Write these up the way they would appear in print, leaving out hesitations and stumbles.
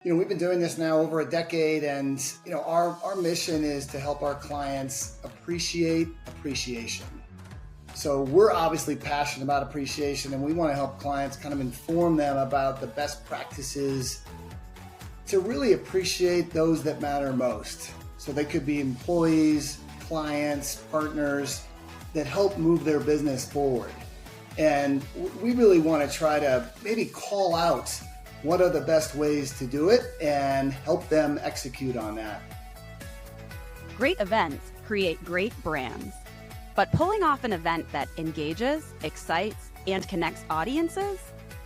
We've been doing this now over a decade, and our mission is to help our clients appreciate appreciation. So we're obviously passionate about appreciation, and we want to help clients kind of inform them about the best practices to really appreciate those that matter most. So they could be employees, clients, partners that help move their business forward. And we really want to try to maybe call out what are the best ways to do it and help them execute on that. Great events create great brands. But pulling off an event that engages, excites, and connects audiences,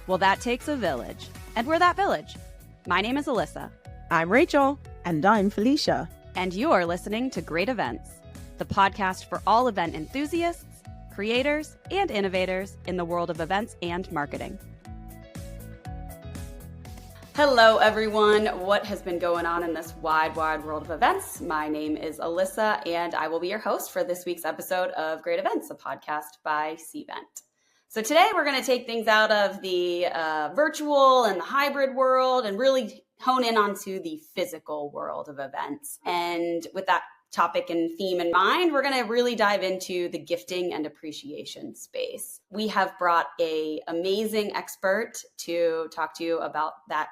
well, that takes a village. And we're that village. My name is Alyssa. I'm Rachel. And I'm Felicia. And you're listening to Great Events, the podcast for all event enthusiasts, creators, and innovators in the world of events and marketing. Hello, everyone. What has been going on in this wide world of events? My name is Alyssa, and I will be your host for this week's episode of Great Events, a podcast by Cvent. So today we're going to take things out of the virtual and the hybrid world and really hone in onto the physical world of events. And with that topic and theme in mind, we're going to really dive into the gifting and appreciation space. We have brought an amazing expert to talk to you about that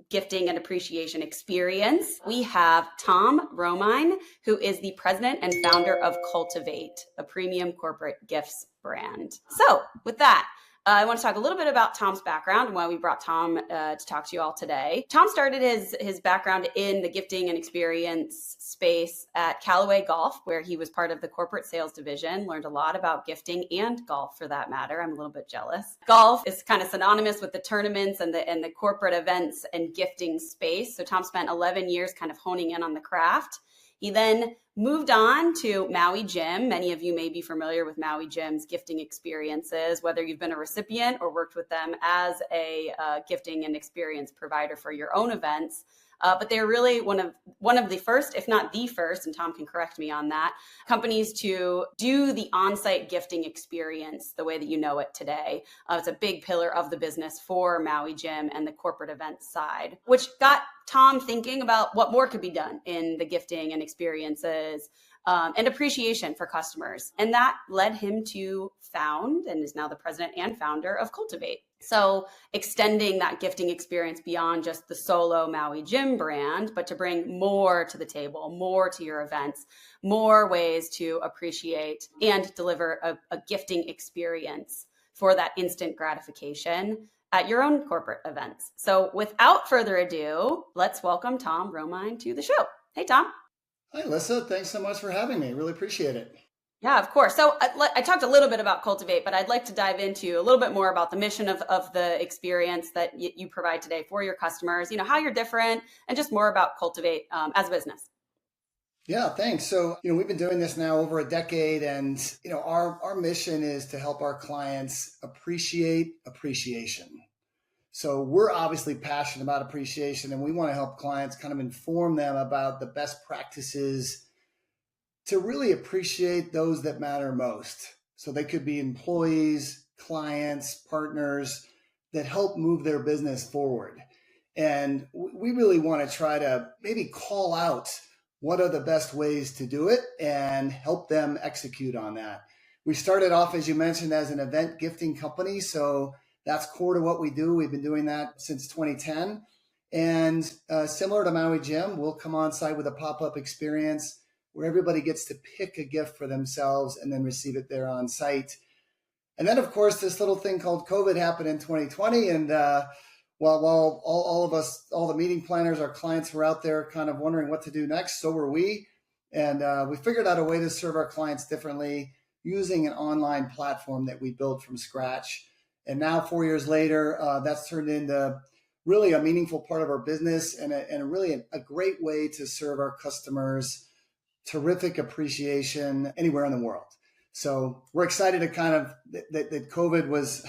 gifting and appreciation experience. We have Tom Romine, who is the president and founder of Cultivate, a premium corporate gifts brand. So with that, I want to talk a little bit about Tom's background and why we brought Tom to talk to you all today. Tom started his background in the gifting and experience space at Callaway Golf, where he was part of the corporate sales division, learned a lot about gifting and golf for that matter. I'm a little bit jealous. Golf is kind of synonymous with the tournaments and the corporate events and gifting space. So Tom spent 11 years kind of honing in on the craft. He then moved on to Maui Jim. Many of you may be familiar with Maui Jim's gifting experiences, whether you've been a recipient or worked with them as a gifting and experience provider for your own events. But they're really one of the first, if not the first, and Tom can correct me on that, companies to do the on-site gifting experience the way that you know it today. It's a big pillar of the business for Maui Jim and the corporate events side, which got Tom thinking about what more could be done in the gifting and experiences and appreciation for customers. And that led him to found and is now the president and founder of Cultivate. So extending that gifting experience beyond just the solo Maui Jim brand, but to bring more to the table, more to your events, more ways to appreciate and deliver a gifting experience for that instant gratification at your own corporate events. So without further ado, let's welcome Tom Romine to the show. Hey, Tom. Hi, Alyssa. Thanks so much for having me. Really appreciate it. Yeah, of course. So I talked a little bit about Cultivate, but I'd like to dive into a little bit more about the mission of the experience that you provide today for your customers, how you're different, and just more about Cultivate as a business. Yeah, thanks. So, we've been doing this now over a decade, and, our mission is to help our clients appreciate appreciation. So we're obviously passionate about appreciation, and we want to help clients kind of inform them about the best practices to really appreciate those that matter most. So they could be employees, clients, partners that help move their business forward. And we really want to try to maybe call out what are the best ways to do it and help them execute on that. We started off, as you mentioned, as an event gifting company. So that's core to what we do. We've been doing that since 2010. And similar to Maui Jim, we'll come on site with a pop-up experience where everybody gets to pick a gift for themselves and then receive it there on site. And then, of course, this little thing called COVID happened in 2020. And while all of us, all the meeting planners, our clients were out there kind of wondering what to do next, so were we. And we figured out a way to serve our clients differently using an online platform that we built from scratch. And now 4 years later, that's turned into really a meaningful part of our business and really a great way to serve our customers terrific appreciation anywhere in the world. So we're excited to kind of that COVID was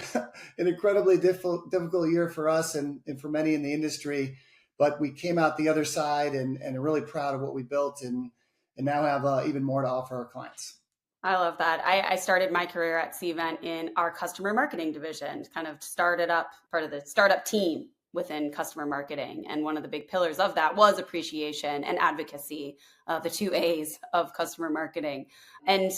an incredibly difficult year for us and for many in the industry, but we came out the other side and are really proud of what we built and now have even more to offer our clients. I love that. I started my career at Cvent in our customer marketing division, kind of started up part of the startup team within customer marketing. And one of the big pillars of that was appreciation and advocacy, the two A's of customer marketing. And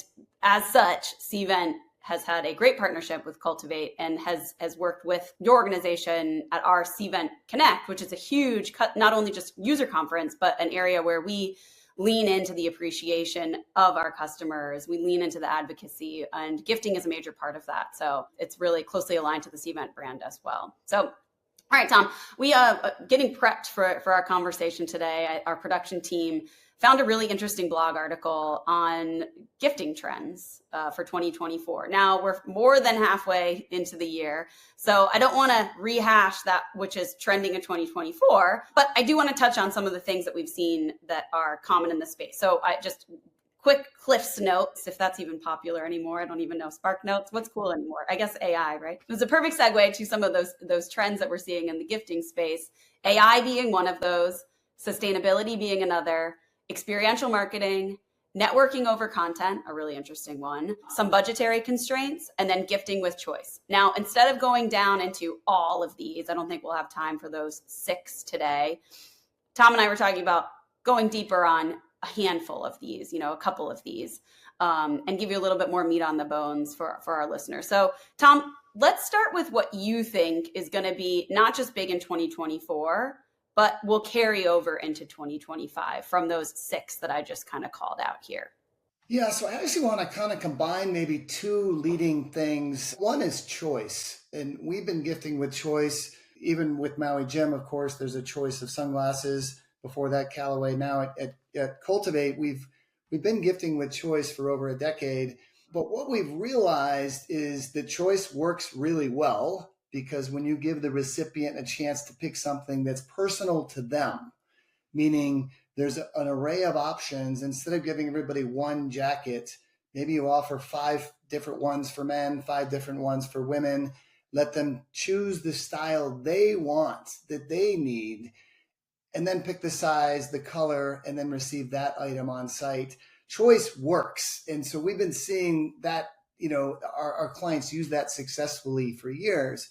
as such, Cvent has had a great partnership with Cultivate and has worked with your organization at our Cvent Connect, which is a huge, not only just user conference, but an area where we lean into the appreciation of our customers. We lean into the advocacy, and gifting is a major part of that. So it's really closely aligned to the Cvent brand as well. So, all right, Tom, we are getting prepped for our conversation today. Our production team found a really interesting blog article on gifting trends for 2024. Now we're more than halfway into the year, so I don't want to rehash that which is trending in 2024, but I do want to touch on some of the things that we've seen that are common in the space. So I just quick Cliff's Notes, if that's even popular anymore. I don't even know. Spark Notes, what's cool anymore? I guess AI, right? It was a perfect segue to some of those trends that we're seeing in the gifting space. AI being one of those, sustainability being another, experiential marketing, networking over content, a really interesting one, some budgetary constraints, and then gifting with choice. Now, instead of going down into all of these, I don't think we'll have time for those 6 today. Tom and I were talking about going deeper on a handful of these, a couple of these, and give you a little bit more meat on the bones for our listeners. So, Tom, let's start with what you think is going to be not just big in 2024, but will carry over into 2025 from those 6 that I just kind of called out here. Yeah, so I actually want to kind of combine maybe 2 leading things. One is choice, and we've been gifting with choice. Even with Maui Jim, of course, there's a choice of sunglasses. Before that, Callaway. Now at Cultivate, we've been gifting with choice for over a decade. But what we've realized is that choice works really well, because when you give the recipient a chance to pick something that's personal to them, meaning there's an array of options, instead of giving everybody one jacket, maybe you offer 5 different ones for men, 5 different ones for women. Let them choose the style they want, that they need, and then pick the size, the color, and then receive that item on site. Choice works. And so we've been seeing that, our clients use that successfully for years.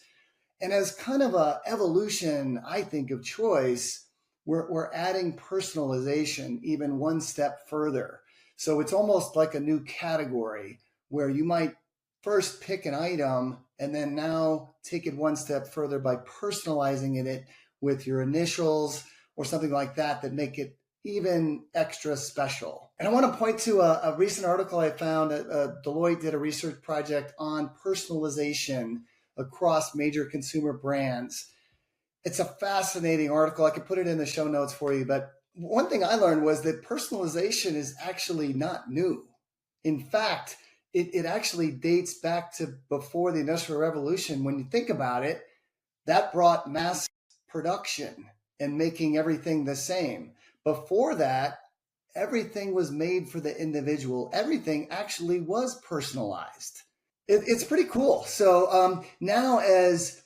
And as kind of a evolution, I think, of choice, we're adding personalization even one step further. So it's almost like a new category where you might first pick an item and then now take it one step further by personalizing it with your initials or something like that make it even extra special. And I want to point to a recent article I found. Deloitte did a research project on personalization across major consumer brands. It's a fascinating article. I could put it in the show notes for you. But one thing I learned was that personalization is actually not new. In fact, it actually dates back to before the Industrial Revolution. When you think about it, that brought mass production and making everything the same. Before that, everything was made for the individual. Everything actually was personalized. It's pretty cool. So now as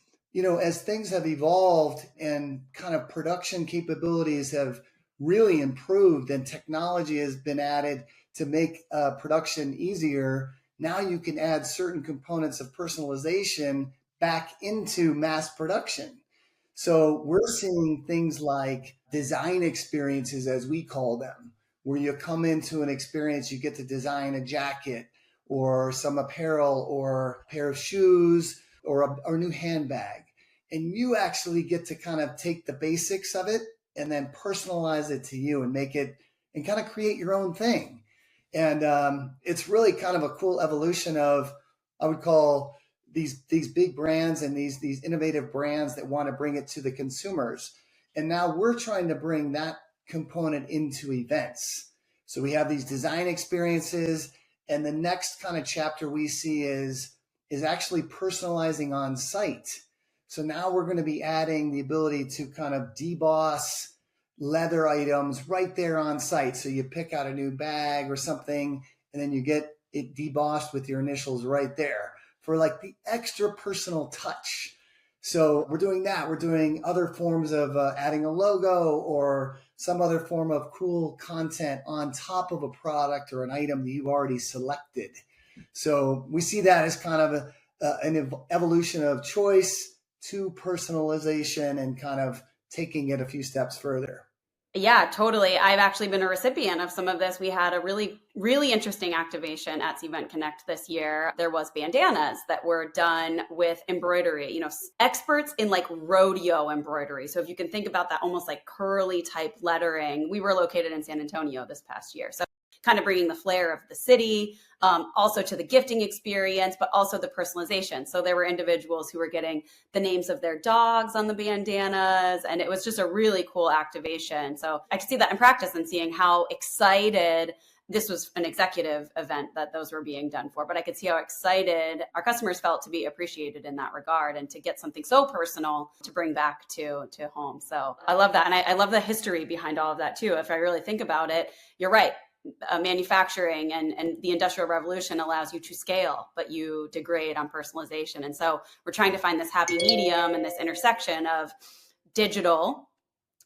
things have evolved and kind of production capabilities have really improved and technology has been added to make production easier, now you can add certain components of personalization back into mass production. So we're seeing things like design experiences, as we call them, where you come into an experience, you get to design a jacket or some apparel or a pair of shoes or a new handbag. And you actually get to kind of take the basics of it and then personalize it to you and make it and kind of create your own thing. And it's really kind of a cool evolution of, I would call, these big brands and these innovative brands that want to bring it to the consumers. And now we're trying to bring that component into events. So we have these design experiences, and the next kind of chapter we see is actually personalizing on site. So now we're going to be adding the ability to kind of deboss leather items right there on site. So you pick out a new bag or something, and then you get it debossed with your initials right there for like the extra personal touch. So we're doing that. We're doing other forms of adding a logo or some other form of cool content on top of a product or an item that you've already selected. So we see that as kind of an evolution of choice to personalization and kind of taking it a few steps further? Yeah, totally. I've actually been a recipient of some of this. We had a really, really interesting activation at Cvent Connect this year. There was bandanas that were done with embroidery, experts in like rodeo embroidery. So if you can think about that almost like curly type lettering, we were located in San Antonio this past year. So kind of bringing the flair of the city, also to the gifting experience, but also the personalization. So there were individuals who were getting the names of their dogs on the bandanas, and it was just a really cool activation. So I could see that in practice and seeing how excited this was an executive event that those were being done for, but I could see how excited our customers felt to be appreciated in that regard and to get something so personal to bring back to home. So I love that. And I love the history behind all of that too. If I really think about it, you're right. Manufacturing and the Industrial Revolution allows you to scale, but you degrade on personalization. And so we're trying to find this happy medium and this intersection of digital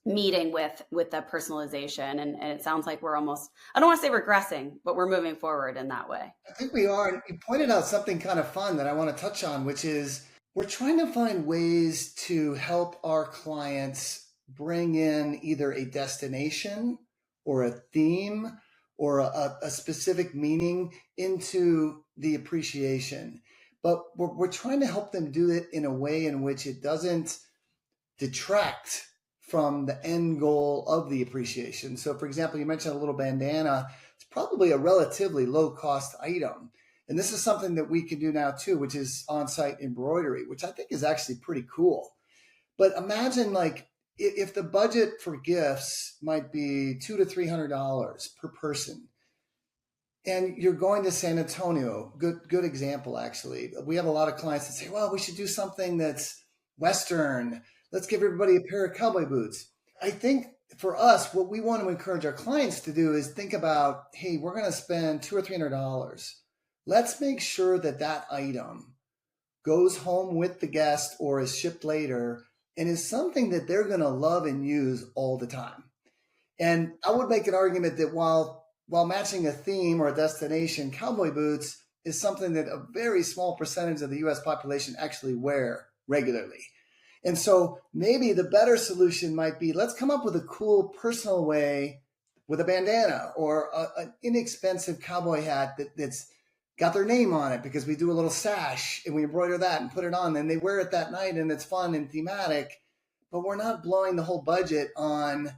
meeting with the personalization. And it sounds like we're almost, I don't want to say regressing, but we're moving forward in that way. I think we are. And you pointed out something kind of fun that I want to touch on, which is we're trying to find ways to help our clients bring in either a destination or a theme or a specific meaning into the appreciation. But we're trying to help them do it in a way in which it doesn't detract from the end goal of the appreciation. So for example, you mentioned a little bandana. It's probably a relatively low cost item. And this is something that we can do now too, which is on-site embroidery, which I think is actually pretty cool. But imagine like, if the budget for gifts might be $200 to $300 per person, and you're going to San Antonio, good example, actually. We have a lot of clients that say, well, we should do something that's Western. Let's give everybody a pair of cowboy boots. I think for us, what we want to encourage our clients to do is think about, hey, we're going to spend $200 or $300. Let's make sure that that item goes home with the guest or is shipped later and is something that they're going to love and use all the time. And I would make an argument that while matching a theme or a destination, cowboy boots is something that a very small percentage of the US population actually wear regularly. And so maybe the better solution might be, let's come up with a cool personal way with a bandana or an inexpensive cowboy hat that's got their name on it, because we do a little sash and we embroider that and put it on and they wear it that night and it's fun and thematic, but we're not blowing the whole budget on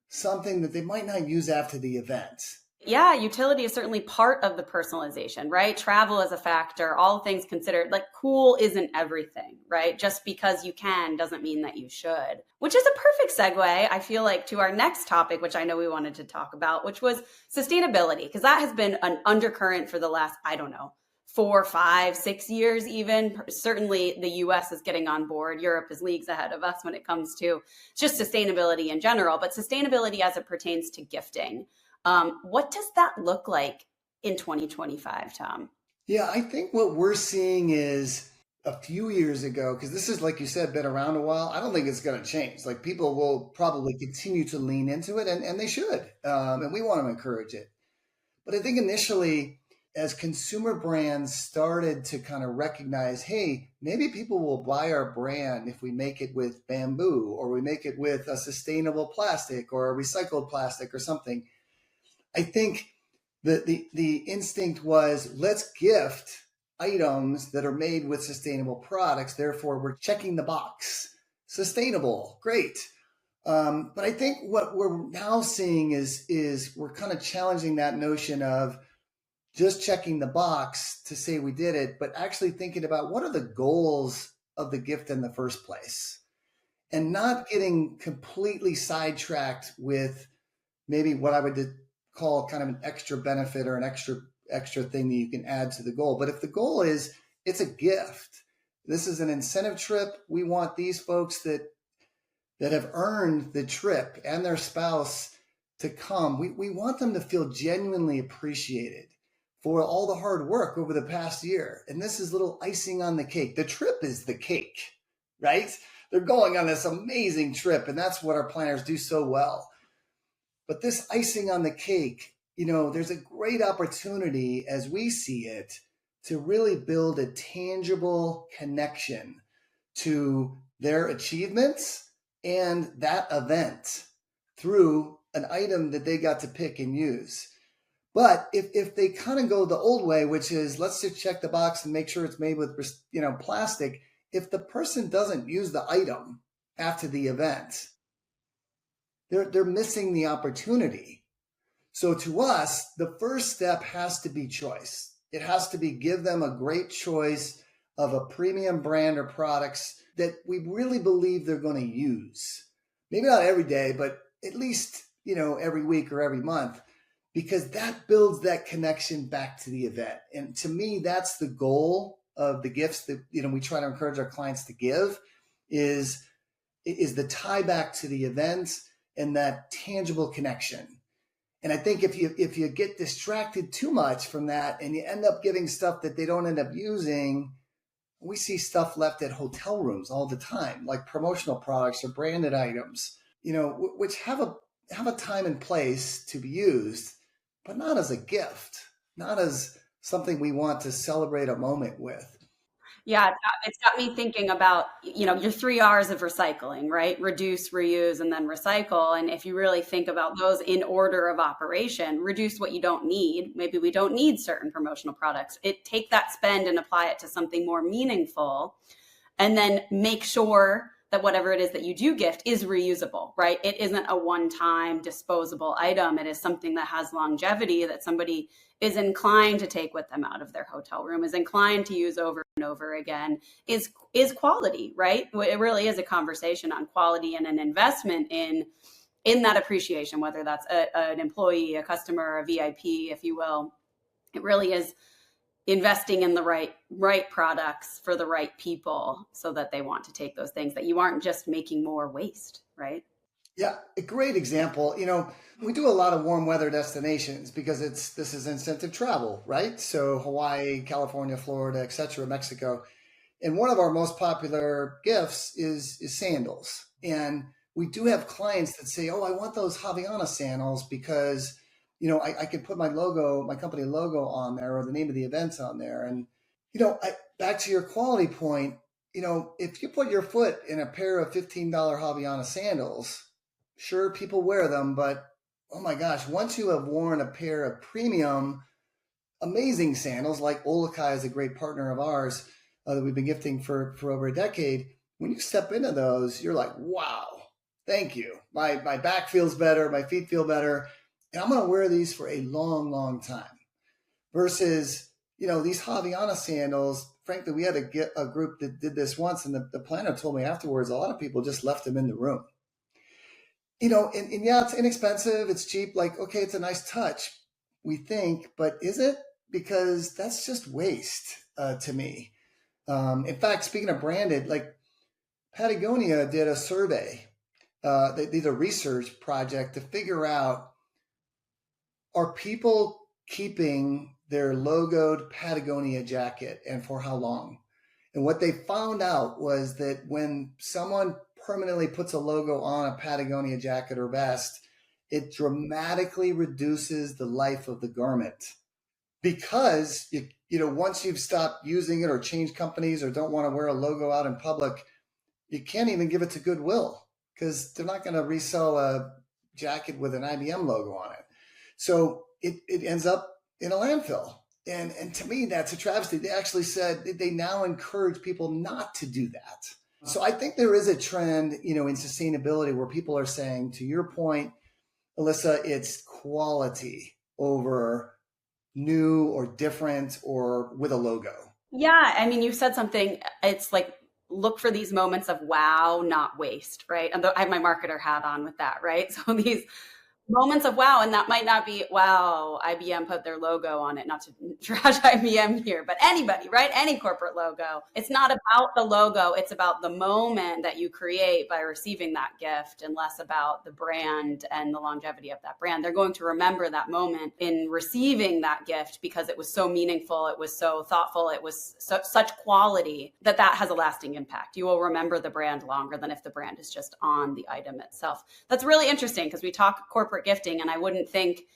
something that they might not use after the event. Yeah, utility is certainly part of the personalization, right? Travel is a factor, all things considered. Like cool isn't everything, right? Just because you can doesn't mean that you should, which is a perfect segue, I feel like, to our next topic, which I know we wanted to talk about, which was sustainability, because that has been an undercurrent for the last, 4, 5, 6 years even. Certainly the US is getting on board. Europe is leagues ahead of us when it comes to just sustainability in general, but sustainability as it pertains to gifting. What does that look like in 2025, Tom? Yeah, I think what we're seeing is a few years ago, because this is, like you said, been around a while. I don't think it's going to change. Like people will probably continue to lean into it, and they should. And we want to encourage it. But I think initially, as consumer brands started to kind of recognize, hey, maybe people will buy our brand if we make it with bamboo, or we make it with a sustainable plastic or a recycled plastic or something. I think the instinct was, let's gift items that are made with sustainable products. Therefore, we're checking the box. Sustainable, great. But I think what we're now seeing is we're kind of challenging that notion of just checking the box to say we did it, but actually thinking about what are the goals of the gift in the first place, and not getting completely sidetracked with maybe what I would call kind of an extra benefit or an extra thing that you can add to the goal. But if the goal is, it's a gift, this is an incentive trip, we want these folks that have earned the trip and their spouse to come, we want them to feel genuinely appreciated for all the hard work over the past year. And this is little icing on the cake. The trip is the cake, right? They're going on this amazing trip, and that's what our planners do so well. But this icing on the cake, there's a great opportunity, as we see it, to really build a tangible connection to their achievements and that event through an item that they got to pick and use. But if they kind of go the old way, which is let's just check the box and make sure it's made with, plastic, if the person doesn't use the item after the event, they're missing the opportunity. So to us, the first step has to be choice. It has to be give them a great choice of a premium brand or products that we really believe they're going to use. Maybe not every day, but at least, every week or every month, because that builds that connection back to the event. And to me, that's the goal of the gifts that, we try to encourage our clients to give is the tie back to the event and that tangible connection. And I think if you get distracted too much from that and you end up giving stuff that they don't end up using, we see stuff left at hotel rooms all the time, like promotional products or branded items, which have a time and place to be used, but not as a gift, not as something we want to celebrate a moment with. Yeah, it's got me thinking about, your 3 R's of recycling, right? Reduce, reuse, and then recycle. And if you really think about those in order of operation, reduce what you don't need. Maybe we don't need certain promotional products. Take that spend and apply it to something more meaningful. And then make sure that whatever it is that you do gift is reusable, right? It isn't a one-time disposable item. It is something that has longevity that somebody is inclined to take with them out of their hotel room, is inclined to use over and over again, is quality, right? It really is a conversation on quality and an investment in that appreciation, whether that's an employee, a customer, a VIP, if you will. It really is investing in the right products for the right people so that they want to take those things, that you aren't just making more waste, right? Yeah, a great example. We do a lot of warm weather destinations because this is incentive travel, right? So Hawaii, California, Florida, etc., Mexico. And one of our most popular gifts is sandals. And we do have clients that say, oh, I want those Havaiana sandals because I can put my company logo on there or the name of the events on there. And, back to your quality point, if you put your foot in a pair of $15 Havaiana sandals, sure, people wear them, but oh my gosh, once you have worn a pair of premium, amazing sandals, like Olokai is a great partner of ours that we've been gifting for over a decade. When you step into those, you're like, wow, thank you. My back feels better. My feet feel better. And I'm going to wear these for a long, long time versus, these Havaiana sandals. Frankly, we had a group that did this once, and the planner told me afterwards, a lot of people just left them in the room. And yeah, it's inexpensive. It's cheap. Like, okay, it's a nice touch, we think, but is it? Because that's just waste to me. In fact, speaking of branded, like Patagonia did a survey. They did a research project to figure out, are people keeping their logoed Patagonia jacket and for how long? And what they found out was that when someone permanently puts a logo on a Patagonia jacket or vest, it dramatically reduces the life of the garment because once you've stopped using it or changed companies or don't want to wear a logo out in public, you can't even give it to Goodwill because they're not going to resell a jacket with an IBM logo on it. So it ends up in a landfill. And to me, that's a travesty. They actually said that they now encourage people not to do that. So I think there is a trend, in sustainability where people are saying, to your point, Alyssa, it's quality over new or different or with a logo. Yeah. I mean, you said something, it's like, look for these moments of wow, not waste, right? And I have my marketer hat on with that, right? So these moments of wow, and that might not be, wow, IBM put their logo on it, not to trash IBM here, but anybody, right? Any corporate logo. It's not about the logo. It's about the moment that you create by receiving that gift and less about the brand and the longevity of that brand. They're going to remember that moment in receiving that gift because it was so meaningful. It was so thoughtful. It was such quality that has a lasting impact. You will remember the brand longer than if the brand is just on the item itself. That's really interesting because we talk corporate gifting, and I wouldn't think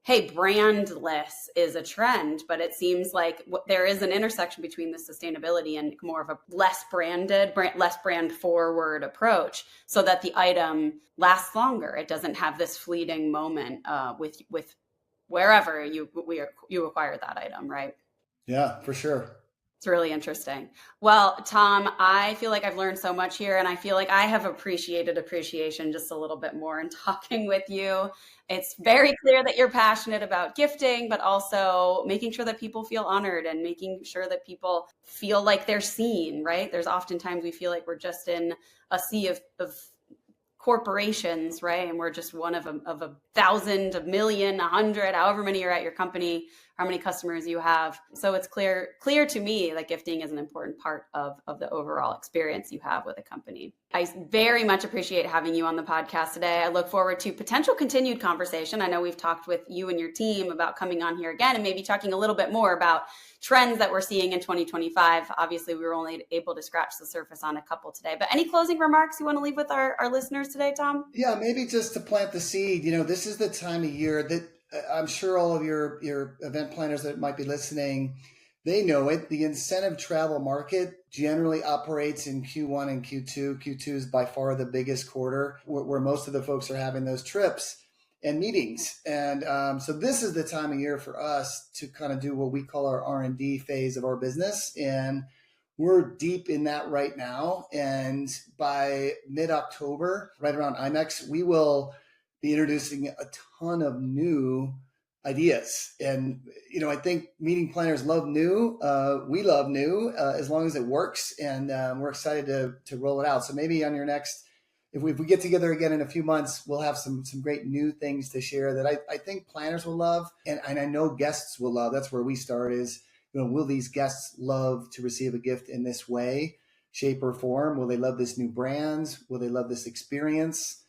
hey, brandless is a trend, but it seems like there is an intersection between the sustainability and more of a less brand forward approach, so that the item lasts longer. It doesn't have this fleeting moment with wherever you acquire that item, right? Yeah, for sure. It's really interesting. Well, Tom, I feel like I've learned so much here, and I feel like I have appreciated appreciation just a little bit more in talking with you. It's very clear that you're passionate about gifting, but also making sure that people feel honored and making sure that people feel like they're seen, right? There's oftentimes we feel like we're just in a sea of corporations, right? And we're just one of a thousand, a million, 100, however many are at your company, how many customers you have. So it's clear to me that gifting is an important part of the overall experience you have with a company. I very much appreciate having you on the podcast today. I look forward to potential continued conversation. I know we've talked with you and your team about coming on here again and maybe talking a little bit more about trends that we're seeing in 2025. Obviously, we were only able to scratch the surface on a couple today, but any closing remarks you want to leave with our listeners today, Tom? Yeah, maybe just to plant the seed. This is the time of year that I'm sure all of your event planners that might be listening, they know it. The incentive travel market generally operates in Q1 and Q2. Q2 is by far the biggest quarter where most of the folks are having those trips and meetings. And so this is the time of year for us to kind of do what we call our R&D phase of our business. And we're deep in that right now. And by mid-October, right around IMEX, we will be introducing a ton of new ideas. And, I think meeting planners love new. We love new as long as it works. And we're excited to roll it out. So maybe on your next, if we get together again in a few months, we'll have some great new things to share that I think planners will love. And I know guests will love. That's where we start is, will these guests love to receive a gift in this way, shape, or form? Will they love this new brand? Will they love this experience?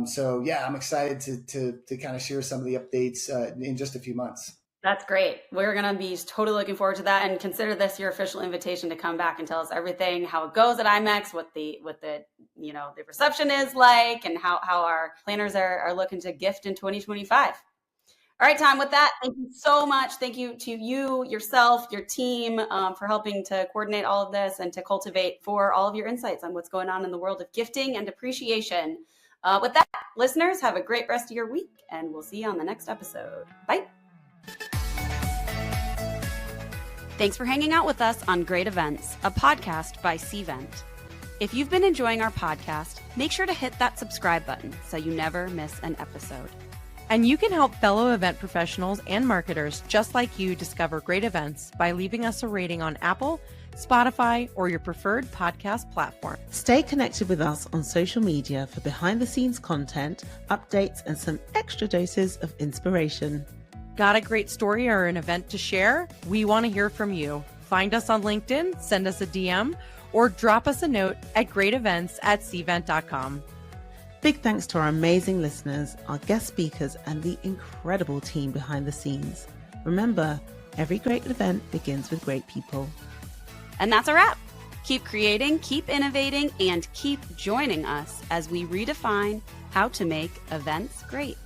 So yeah, I'm excited to kind of share some of the updates in just a few months. That's great. We're going to be totally looking forward to that, and consider this your official invitation to come back and tell us everything, how it goes at IMEX, what the the reception is like, and how our planners are looking to gift in 2025. All right, Tom, with that, thank you so much. Thank you to you, yourself, your team for helping to coordinate all of this and to Cultivate for all of your insights on what's going on in the world of gifting and appreciation. With that, listeners, have a great rest of your week, and we'll see you on the next episode. Bye. Thanks for hanging out with us on Great Events, a podcast by Cvent. If you've been enjoying our podcast, make sure to hit that subscribe button so you never miss an episode. And you can help fellow event professionals and marketers just like you discover great events by leaving us a rating on Apple, Spotify, or your preferred podcast platform. Stay connected with us on social media for behind-the-scenes content, updates, and some extra doses of inspiration. Got a great story or an event to share? We want to hear from you. Find us on LinkedIn, send us a DM, or drop us a note at greatevents@cvent.com. Big thanks to our amazing listeners, our guest speakers, and the incredible team behind the scenes. Remember, every great event begins with great people. And that's a wrap. Keep creating, keep innovating, and keep joining us as we redefine how to make events great.